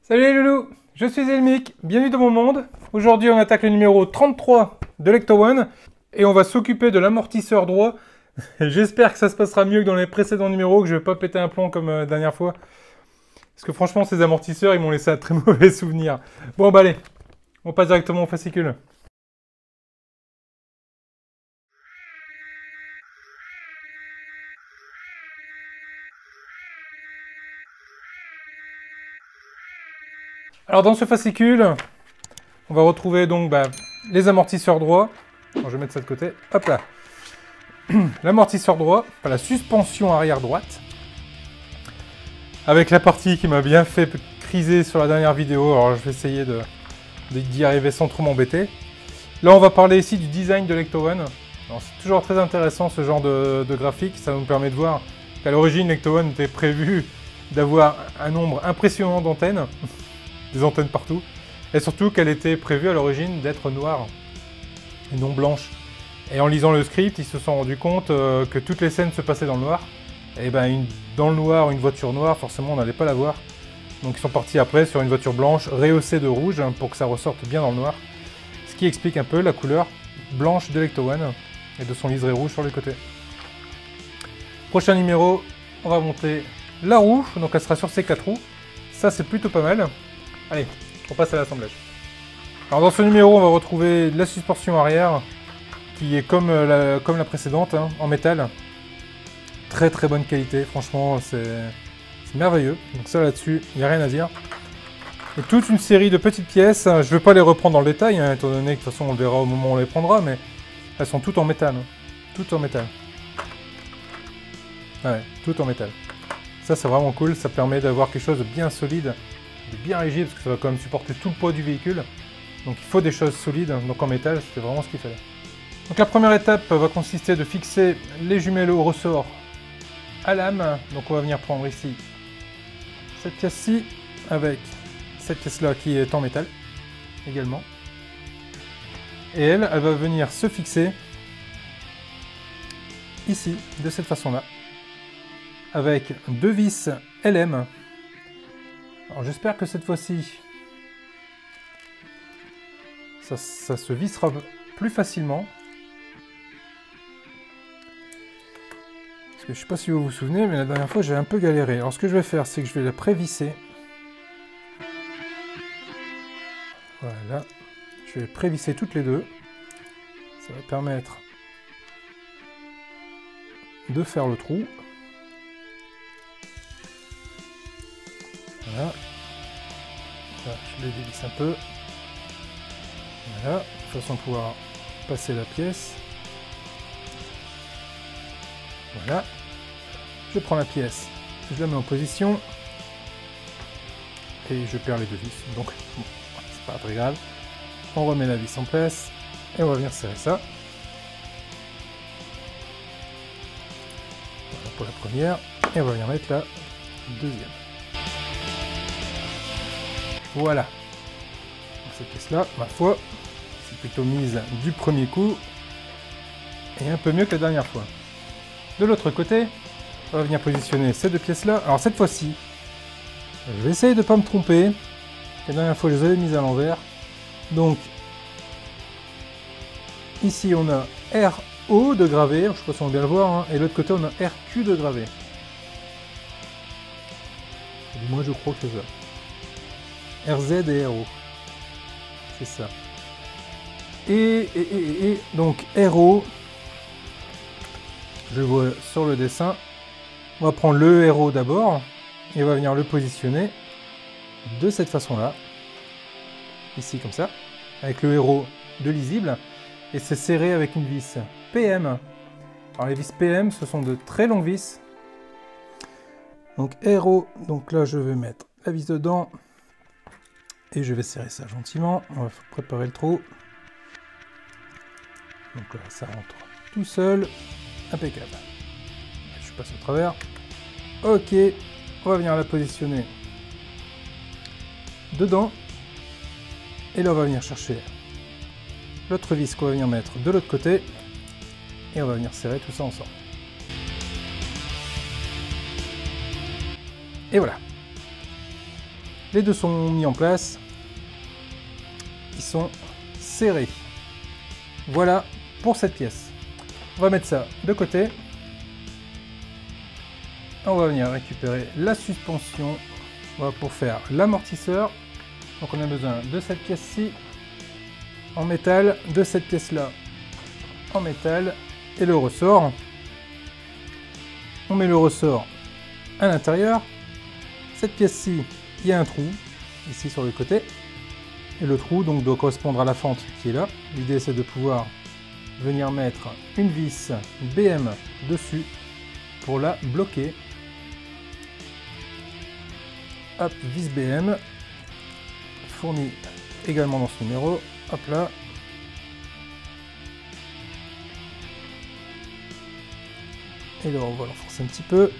Salut les loulous, je suis Elmic, bienvenue dans mon monde. Aujourd'hui on attaque le numéro 33 de l'Ecto One et on va s'occuper de l'amortisseur droit. J'espère que ça se passera mieux que dans les précédents numéros, que je vais pas péter un plomb comme la dernière fois. Parce que franchement ces amortisseurs ils m'ont laissé un très mauvais souvenir. Bon bah allez, on passe directement au fascicule. Alors dans ce fascicule, on va retrouver donc les amortisseurs droits. Alors, je vais mettre ça de côté. Hop là. L'amortisseur droit, enfin, la suspension arrière droite. Avec la partie qui m'a bien fait criser sur la dernière vidéo. Alors je vais essayer d'y arriver sans trop m'embêter. Là on va parler ici du design de l'Ecto One. C'est toujours très intéressant ce genre de graphique. Ça nous permet de voir qu'à l'origine l'Ecto One était prévu d'avoir un nombre impressionnant d'antennes. Des antennes partout. Et surtout qu'elle était prévue à l'origine d'être noire et non blanche. Et en lisant le script, ils se sont rendus compte que toutes les scènes se passaient dans le noir. Et ben dans le noir, une voiture noire, forcément on n'allait pas la voir. Donc ils sont partis après sur une voiture blanche rehaussée de rouge pour que ça ressorte bien dans le noir. Ce qui explique un peu la couleur blanche de l'Ecto One et de son liseré rouge sur les côtés. Prochain numéro, on va monter la roue, donc elle sera sur ces 4 roues. Ça c'est plutôt pas mal. Allez, on passe à l'assemblage. Alors dans ce numéro, on va retrouver la suspension arrière, qui est comme la précédente, hein, en métal. Très très bonne qualité, franchement, c'est merveilleux. Donc ça là-dessus, il n'y a rien à dire. Et toute une série de petites pièces, je ne vais pas les reprendre dans le détail, hein, étant donné que de toute façon on le verra au moment où on les prendra, mais elles sont toutes en métal. Hein. Toutes en métal. Ouais, toutes en métal. Ça c'est vraiment cool, ça permet d'avoir quelque chose de bien solide, de bien rigide, parce que ça va quand même supporter tout le poids du véhicule. Donc il faut des choses solides, donc en métal, c'était vraiment ce qu'il fallait. Donc la première étape va consister de fixer les jumelos au ressort à lame. Donc on va venir prendre ici cette pièce-ci, avec cette pièce-là qui est en métal, également. Et elle va venir se fixer ici, de cette façon-là, avec 2 vis LM. Alors j'espère que cette fois-ci, ça se vissera plus facilement. Parce que je ne sais pas si vous vous souvenez, mais la dernière fois j'ai un peu galéré. Alors ce que je vais faire, c'est que je vais la prévisser. Voilà. Je vais prévisser toutes les deux. Ça va permettre de faire le trou. Voilà. Là, je les dévisse un peu. Voilà, de façon à pouvoir passer la pièce. Voilà. Je prends la pièce, je la mets en position. Et je perds les 2 vis. Donc, bon, c'est pas très grave. On remet la vis en place. Et on va venir serrer ça. Voilà pour la première. Et on va venir mettre la deuxième. Voilà. Donc cette pièce-là, ma foi, c'est plutôt mise du premier coup. Et un peu mieux que la dernière fois. De l'autre côté, on va venir positionner ces 2 pièces-là. Alors cette fois-ci, je vais essayer de ne pas me tromper. La dernière fois, je les avais mises à l'envers. Donc, ici, on a RO de gravé. Je ne sais pas si on va bien le voir. Hein. Et de l'autre côté, on a RQ de gravé. Moi, je crois que c'est ça. RZ et RO. C'est ça. Et donc RO, je vois sur le dessin, on va prendre le RO d'abord, et on va venir le positionner de cette façon-là, ici comme ça, avec le RO de lisible, et c'est serré avec une vis PM. Alors les vis PM, ce sont de très longues vis. Donc RO, donc là je vais mettre la vis dedans, et je vais serrer ça gentiment. On va préparer le trou. Donc là, ça rentre tout seul. Impeccable. Je passe au travers. Ok. On va venir la positionner dedans. Et là, on va venir chercher l'autre vis qu'on va venir mettre de l'autre côté. Et on va venir serrer tout ça ensemble. Et voilà. Les deux sont mis en place. Ils sont serrés. Voilà pour cette pièce. On va mettre ça de côté. On va venir récupérer la suspension pour faire l'amortisseur. Donc on a besoin de cette pièce-ci en métal, de cette pièce-là en métal et le ressort. On met le ressort à l'intérieur. Cette pièce-ci, il y a un trou ici sur le côté. Et le trou donc doit correspondre à la fente qui est là. L'idée c'est de pouvoir venir mettre une vis BM dessus pour la bloquer. Hop, vis BM, fournie également dans ce numéro. Hop là. Et là on va l'enfoncer un petit peu.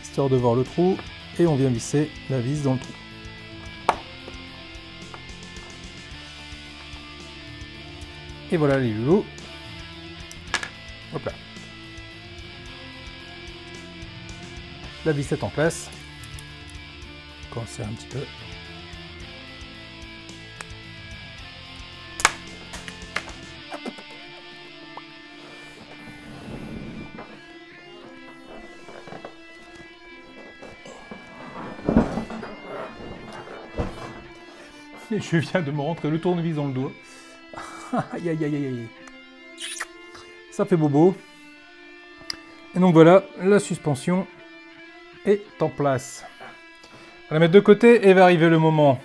Histoire de voir le trou. Et on vient visser la vis dans le trou. Et voilà les loulous. Hop là. La vis est en place. On va serrer un petit peu. Et je viens de me rentrer le tournevis dans le doigt. Aïe aïe aïe aïe. Ça fait bobo. Et donc voilà, la suspension est en place. On va la mettre de côté et va arriver le moment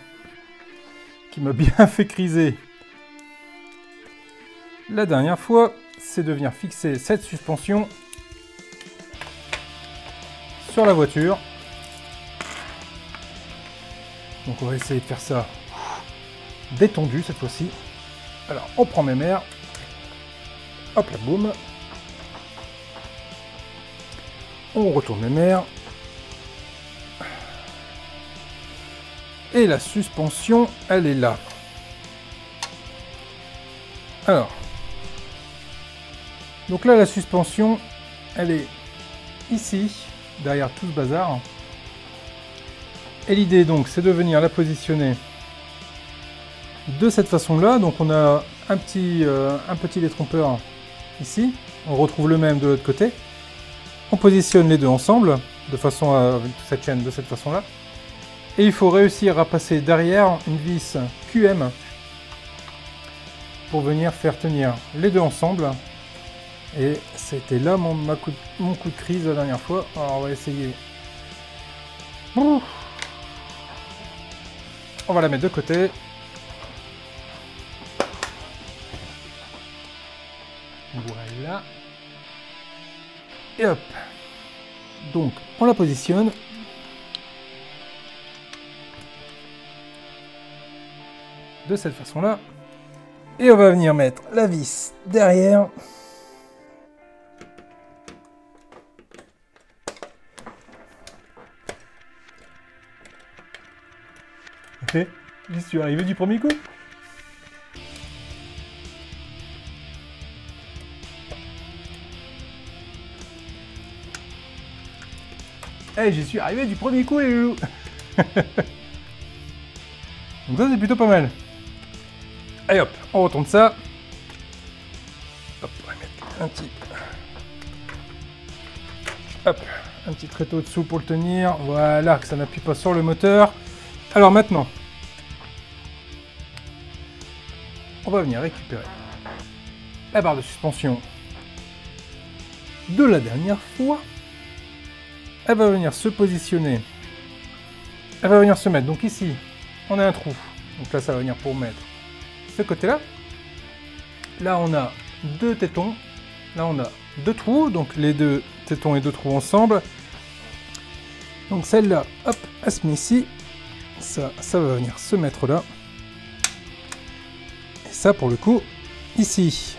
qui m'a bien fait criser la dernière fois, c'est de venir fixer cette suspension sur la voiture. Donc on va essayer de faire ça détendu cette fois-ci. Alors on prend mes mères, hop là, boum. On retourne mes mères. Et la suspension, elle est là. Alors, donc là la suspension, elle est ici, derrière tout ce bazar. Et l'idée donc, c'est de venir la positionner de cette façon-là. Donc on a un petit détrompeur ici. On retrouve le même de l'autre côté. On positionne les deux ensemble, de façon à avec cette chaîne de cette façon-là. Et il faut réussir à passer derrière une vis QM pour venir faire tenir les deux ensemble. Et c'était là mon coup de crise la dernière fois. Alors on va essayer. On va la mettre de côté. Voilà. Et hop. Donc on la positionne. De cette façon-là. Et on va venir mettre la vis derrière. Ok, j'y suis arrivé du premier coup. Eh, j'y suis arrivé du premier coup, les loulous. Donc ça, c'est plutôt pas mal. Allez hop, on retourne ça. Hop, on va mettre un petit tréteau dessous pour le tenir. Voilà, que ça n'appuie pas sur le moteur. Alors maintenant, on va venir récupérer la barre de suspension de la dernière fois. Elle va venir se positionner. Elle va venir se mettre. Donc ici, on a un trou. Donc là, ça va venir pour mettre ce côté-là. Là, on a deux tétons. Là, on a deux trous. Donc les deux tétons et deux trous ensemble. Donc celle-là, hop, elle se met ici. Ça va venir se mettre là. Et ça, pour le coup, ici.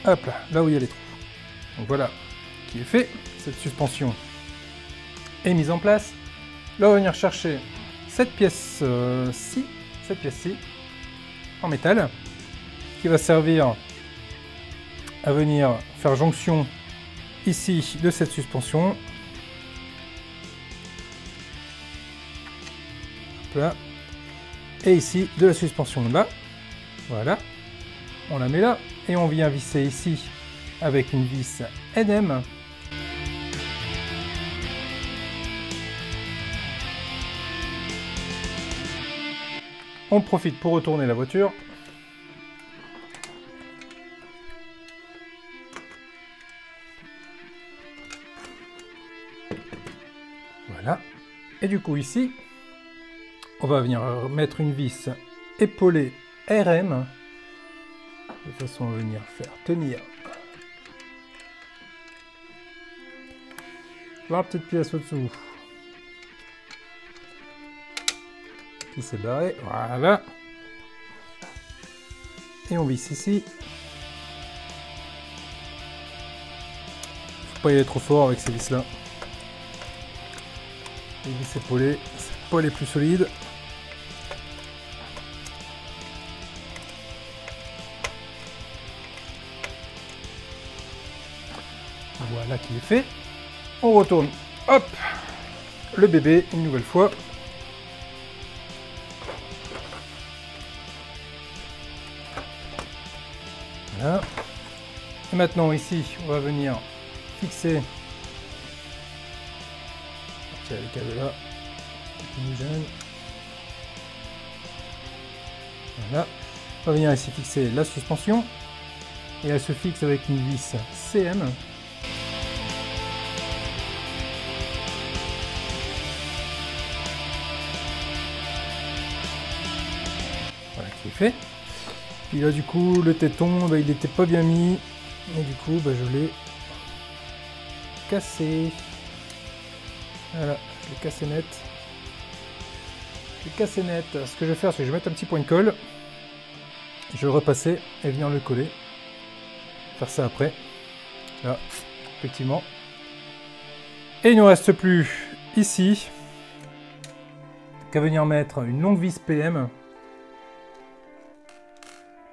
Hop là, là où il y a les trous. Donc voilà, qui est fait. Cette suspension est mise en place. Là, on va venir chercher cette pièce-ci, en métal, qui va servir à venir faire jonction ici de cette suspension. Hop là. Et ici de la suspension là. Voilà. On la met là. Et on vient visser ici avec une vis NM. On profite pour retourner la voiture. Voilà. Et du coup ici, on va venir mettre une vis épaulée RM de façon à venir faire tenir la petite pièce au-dessous qui s'est barré. Voilà. Et on visse ici. Faut pas y aller trop fort avec ces vis là. Les vis épaulées, c'est pas les plus solides. Voilà qui est fait. On retourne, hop, le bébé une nouvelle fois. Voilà. Et maintenant ici, on va venir fixer. Tiens, le câble là. Voilà. On va venir ici fixer la suspension. Et elle se fixe avec une vis CM. Voilà qui est fait. Puis là du coup le téton il n'était pas bien mis et du coup je l'ai cassé. Voilà, je l'ai cassé net. Je l'ai cassé net. Ce que je vais faire, c'est que je vais mettre un petit point de colle. Je vais le repasser et venir le coller. Faire ça après. Là, effectivement. Et il ne nous reste plus ici qu'à venir mettre une longue vis PM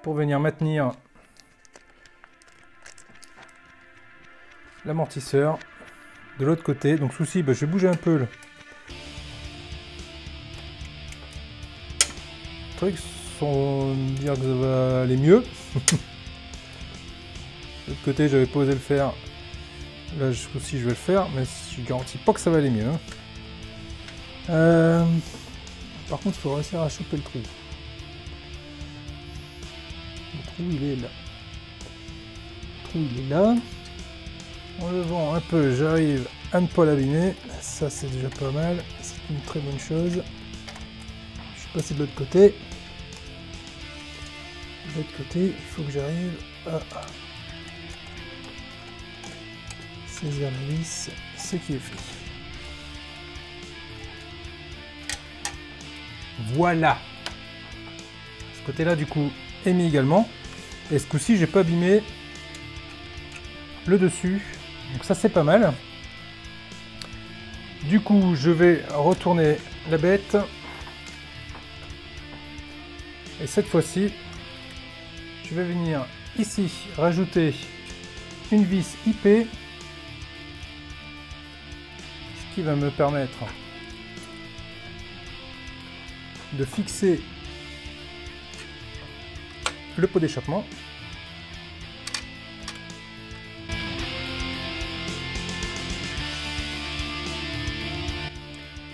pour venir maintenir l'amortisseur de l'autre côté. Donc souci, je vais bouger un peu le truc sans dire que ça va aller mieux. De l'autre côté, j'avais pas osé le faire. Là aussi, je vais le faire, mais je garantis pas que ça va aller mieux. Par contre, il faut réussir à choper le trou. Le trou, il est là. Le trou, il est là. En levant un peu, j'arrive à ne pas l'abîmer. Ça, c'est déjà pas mal. C'est une très bonne chose. Je suis passé de l'autre côté. De l'autre côté, il faut que j'arrive à saisir la vis, ce qui est fait. Voilà. Ce côté-là, du coup, est mis également. Et ce coup-ci, j'ai pas abîmé le dessus. Donc ça, c'est pas mal. Du coup, je vais retourner la bête. Et cette fois-ci, je vais venir ici rajouter une vis IP. Ce qui va me permettre de fixer le pot d'échappement.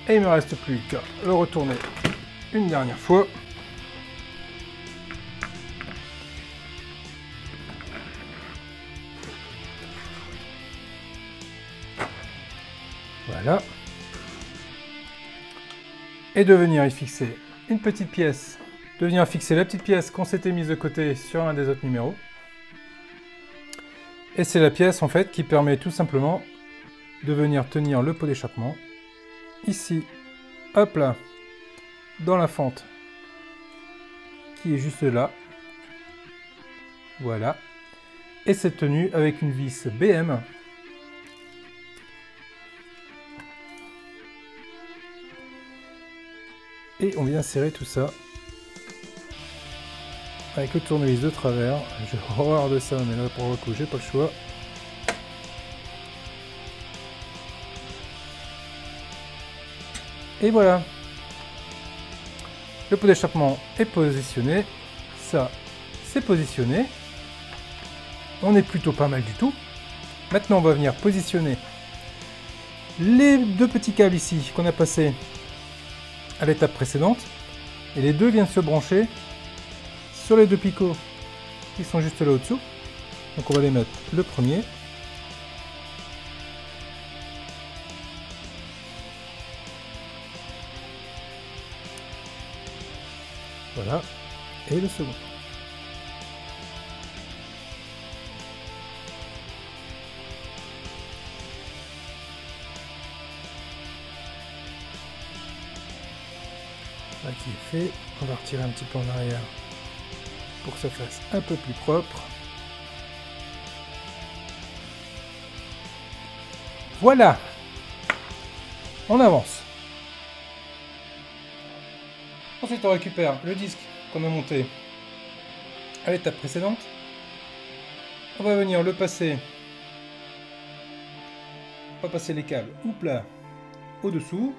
Et il ne me reste plus qu'à le retourner une dernière fois. Voilà. Et de venir y fixer une petite pièce. De venir fixer la petite pièce qu'on s'était mise de côté sur un des autres numéros. Et c'est la pièce en fait qui permet tout simplement de venir tenir le pot d'échappement. Ici, hop là, dans la fente qui est juste là. Voilà. Et c'est tenu avec une vis BM. Et on vient serrer tout ça avec le tournevis de travers. J'ai horreur de ça, mais là pour le coup, j'ai pas le choix. Et voilà. Le pot d'échappement est positionné. Ça, c'est positionné. On est plutôt pas mal du tout. Maintenant, on va venir positionner les deux petits câbles ici qu'on a passés à l'étape précédente. Et les deux viennent se brancher sur les deux picots qui sont juste là au-dessous. Donc on va les mettre le premier. Voilà. Et le second. Là qui est fait. On va retirer un petit peu en arrière pour que ça fasse un peu plus propre. Voilà. On avance. Ensuite, on récupère le disque qu'on a monté à l'étape précédente. On va venir le passer. On va passer les câbles là au-dessous.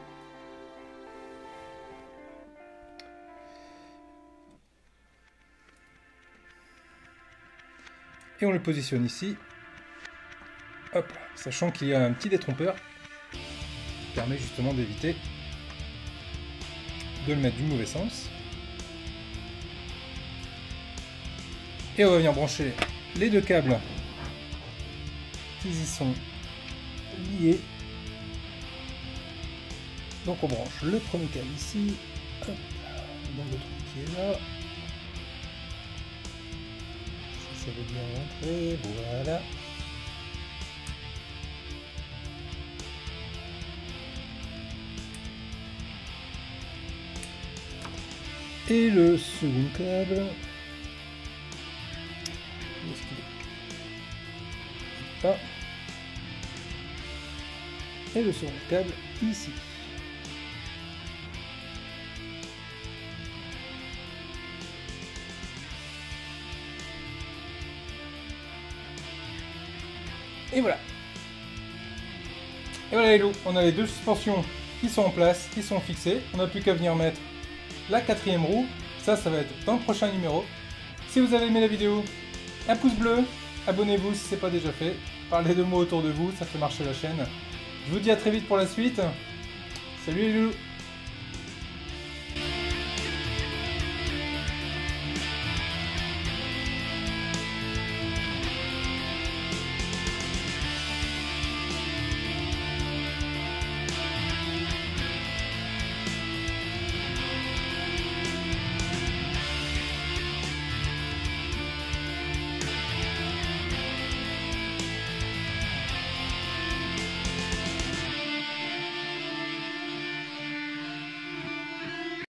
Et on le positionne ici. Hop, sachant qu'il y a un petit détrompeur qui permet justement d'éviter de le mettre du mauvais sens. Et on va venir brancher les deux câbles qui y sont liés. Donc on branche le premier câble ici, hop, dans le trou qui est là. Si ça veut bien rentrer, voilà. Et le second câble, où est-ce qu'il est? Là. Et le second câble ici. Et voilà. Et voilà les loups, on a les deux suspensions qui sont en place, qui sont fixées. On n'a plus qu'à venir mettre la quatrième roue. Ça va être dans le prochain numéro. Si vous avez aimé la vidéo, un pouce bleu, abonnez-vous si ce n'est pas déjà fait. Parlez de moi autour de vous, ça fait marcher la chaîne. Je vous dis à très vite pour la suite. Salut les loups.